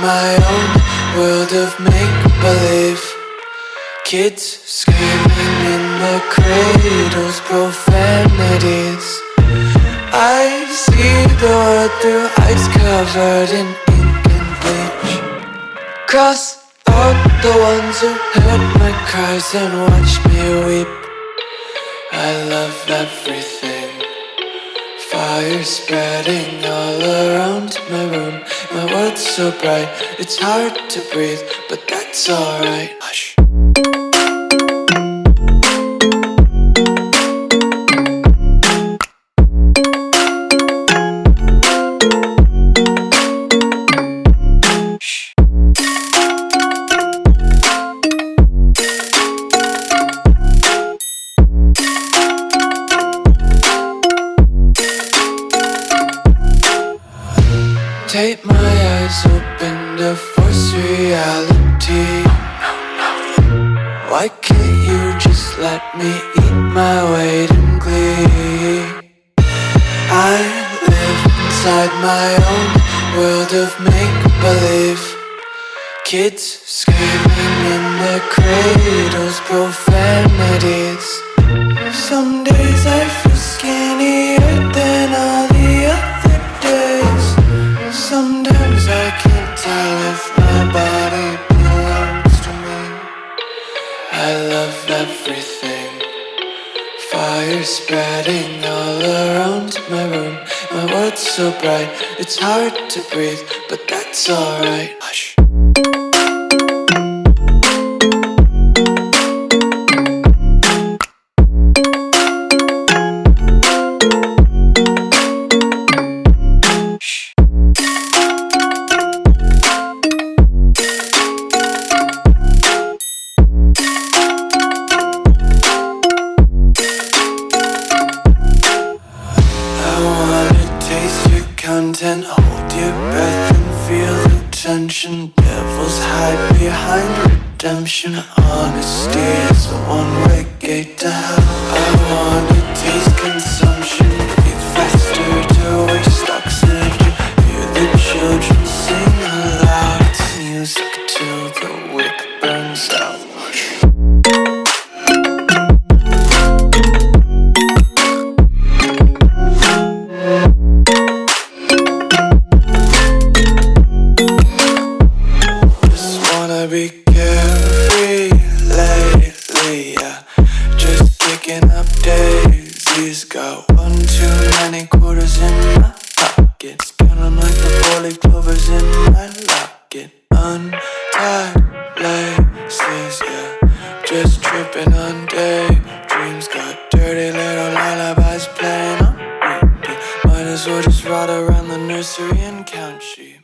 my own world of make-believe. Kids screaming in the cradles, profanities. I see the world through ice covered in ink and bleach. Cross out the ones who heard my cries and watched me weep. I love everything. Fire spreading all around my room. My world's so bright, it's hard to breathe, but that's alright. Hush. Take my eyes open to force reality. Why can't you just let me eat my weight in glee? I live inside my own world of make-believe. Kids screaming in their cradles, profanities. Some days I feel skinnier than all the other days. Sometimes I can't tell if my body belongs to me. I love everything. Fire spreading all around my room. My world's so bright, it's hard to breathe, but that's alright. Hush. Content, hold your breath and feel the tension. Devils hide behind redemption. Honesty is a one-way gate to hell. I wanna taste consumption. Breathe faster to waste oxygen. Hear the children sing aloud. It's music till the wick burns out. Be carefree lately, yeah. Just picking up daisies. Got one too many quarters in my pockets. Counting like the 4-leaf clovers in my locket. Untied laces, yeah. Just tripping on daydreams. Got dirty little lullabies playing on repeat. Might as well just ride around the nursery and count sheep.